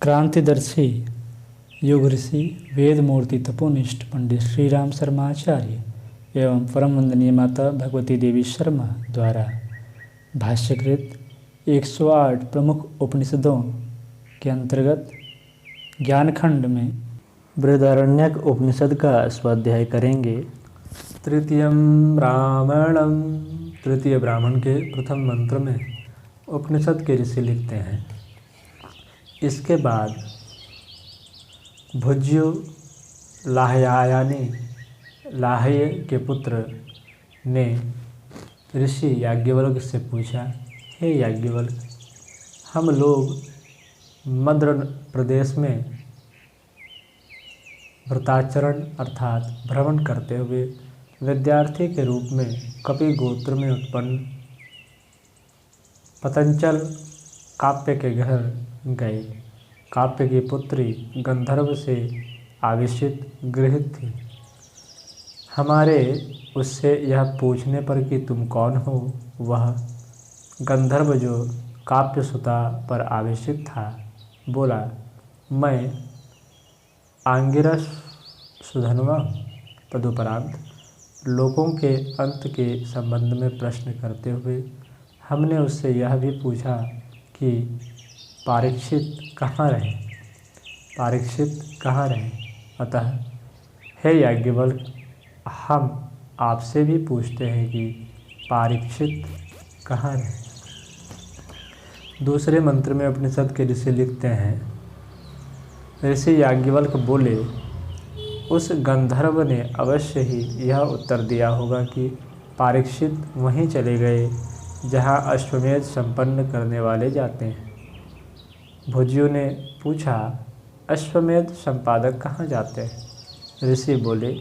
क्रांतिदर्शी युग ऋषि वेद मूर्ति तपोनिष्ठ पंडित श्री राम शर्मा आचार्य एवं परम वंदनीय माता भगवती देवी शर्मा द्वारा भाष्यकृत 108 प्रमुख उपनिषदों के अंतर्गत ज्ञानखंड में बृहदारण्यक उपनिषद का स्वाध्याय करेंगे। तृतीयं ब्राह्मणम, तृतीय ब्राह्मण के प्रथम मंत्र में उपनिषद के ऋषि लिखते हैं। इसके बाद भुज्यु लाहयायानी, लाहय के पुत्र ने ऋषि याज्ञवल्क्य से पूछा, हे याज्ञवल्क्य, हम लोग मद्र प्रदेश में व्रताचरण अर्थात भ्रमण करते हुए विद्यार्थी के रूप में कपि गोत्र में उत्पन्न पतंजल काप्य के घर गए। काप्य की पुत्री गंधर्व से आवेशित गृहित थी। हमारे उससे यह पूछने पर कि तुम कौन हो, वह गंधर्व जो काप्य सुता पर आवेशित था बोला, मैं आंगिरस सुधनवा। तदुपरांत लोकों के अंत के संबंध में प्रश्न करते हुए हमने उससे यह भी पूछा कि परीक्षित कहाँ रहे, परीक्षित कहाँ रहे। अतः हे याज्ञवल्क्य, हम आपसे भी पूछते हैं कि परीक्षित कहाँ रहे। दूसरे मंत्र में उपनिषद के ऋषि लिखते हैं, ऋषि याज्ञवल्क्य बोले, उस गंधर्व ने अवश्य ही यह उत्तर दिया होगा कि परीक्षित वहीं चले गए जहाँ अश्वमेध संपन्न करने वाले जाते हैं। भुज्यु ने पूछा, अश्वमेध संपादक कहाँ जाते हैं? ऋषि बोले,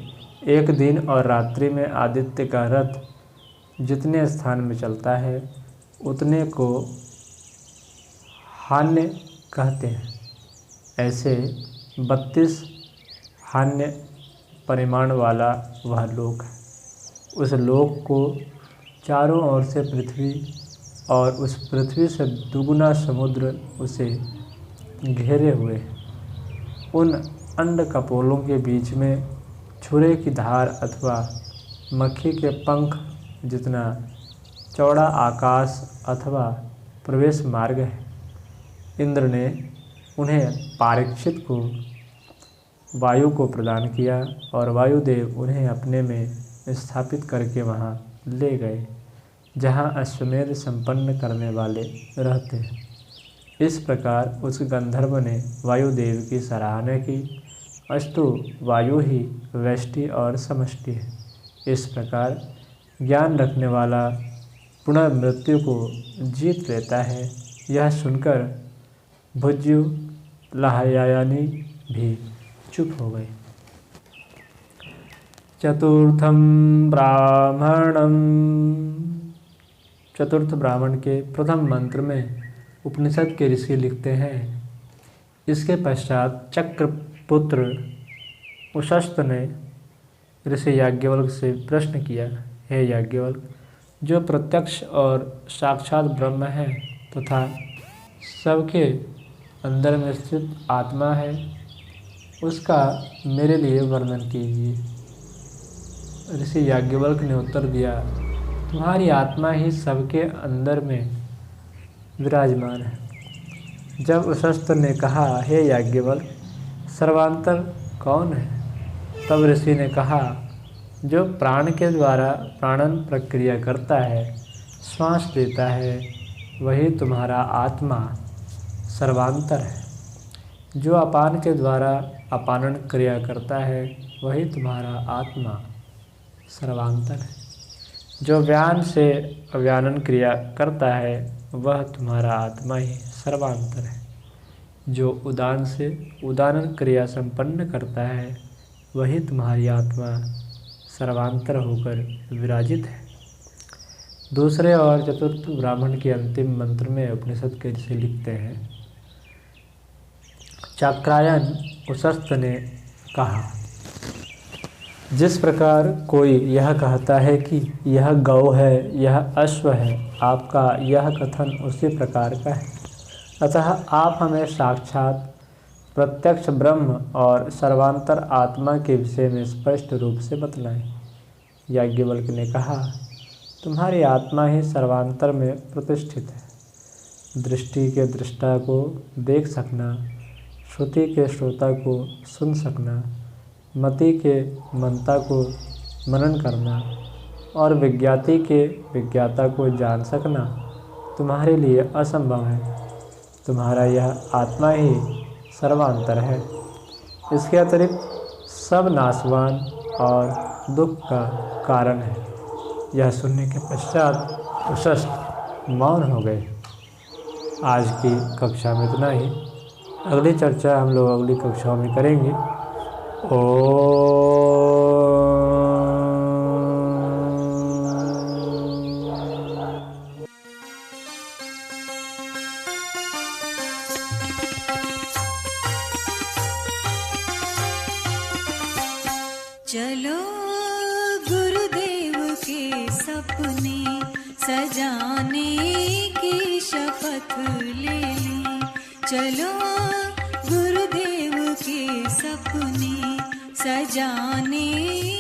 एक दिन और रात्रि में आदित्य का रथ जितने स्थान में चलता है उतने को हान्य कहते हैं। ऐसे 32 हान्य परिमाण वाला वह लोक है। उस लोक को चारों ओर से पृथ्वी और उस पृथ्वी से दुगुना समुद्र उसे घेरे हुए हैं। उन अंड कपोलों के बीच में छुरे की धार अथवा मक्खी के पंख जितना चौड़ा आकाश अथवा प्रवेश मार्ग है। इंद्र ने उन्हें परीक्षित को वायु को प्रदान किया और वायुदेव उन्हें अपने में स्थापित करके वहाँ ले गए जहाँ अश्वमेध संपन्न करने वाले रहते हैं। इस प्रकार उस गंधर्व ने वायुदेव की सराहना की। अस्तु वायु ही व्यष्टि और समष्टि है। इस प्रकार ज्ञान रखने वाला पुनः मृत्यु को जीत लेता है। यह सुनकर भुज्यु लाहयायानी भी चुप हो गए। चतुर्थम ब्राह्मणम, चतुर्थ ब्राह्मण के प्रथम मंत्र में उपनिषद के ऋषि लिखते हैं, इसके पश्चात चक्रपुत्र उशस्त ने ऋषि याज्ञवल्क्य से प्रश्न किया, हे याज्ञवल्क्य, जो प्रत्यक्ष और साक्षात ब्रह्म है तथा सबके अंदर में स्थित आत्मा है, उसका मेरे लिए वर्णन कीजिए। ऋषि याज्ञवल्क्य ने उत्तर दिया, तुम्हारी आत्मा ही सबके अंदर में विराजमान है। जब उशस्त ने कहा, हे याज्ञवल्क्य, सर्वांतर कौन है? तब ऋषि ने कहा, जो प्राण के द्वारा प्राणन प्रक्रिया करता है, श्वास लेता है, वही तुम्हारा आत्मा सर्वांतर है। जो अपान के द्वारा अपानन क्रिया करता है, वही तुम्हारा आत्मा सर्वांतर है। जो व्यान से अव्यानन क्रिया करता है, वह तुम्हारा आत्मा ही सर्वांतर है। जो उदान से उदानन क्रिया संपन्न करता है, वही तुम्हारी आत्मा सर्वांतर होकर विराजित है। दूसरे और चतुर्थ ब्राह्मण के अंतिम मंत्र में उपनिषद के ऋषि लिखते हैं, चाक्रायन उशस्त ने कहा, जिस प्रकार कोई यह कहता है कि यह गौ है, यह अश्व है, आपका यह कथन उसी प्रकार का है। अतः आप हमें साक्षात प्रत्यक्ष ब्रह्म और सर्वांतर आत्मा के विषय में स्पष्ट रूप से बतलाएं। याज्ञवल्क्य ने कहा, तुम्हारी आत्मा ही सर्वांतर में प्रतिष्ठित है। दृष्टि के दृष्टा को देख सकना, श्रुति के श्रोता को सुन सकना, मति के मनता को मनन करना और विज्ञाति के विज्ञाता को जान सकना तुम्हारे लिए असंभव है। तुम्हारा यह आत्मा ही सर्वांतर है। इसके अतिरिक्त सब नाशवान और दुख का कारण है। यह सुनने के पश्चात उशस्त मौन हो गए। आज की कक्षा में इतना ही। अगली चर्चा हम लोग अगली कक्षाओं में करेंगे। चलो गुरुदेव के सपने सजाने की शपथ ले ली। चलो गुरुदेव के सपने सजाने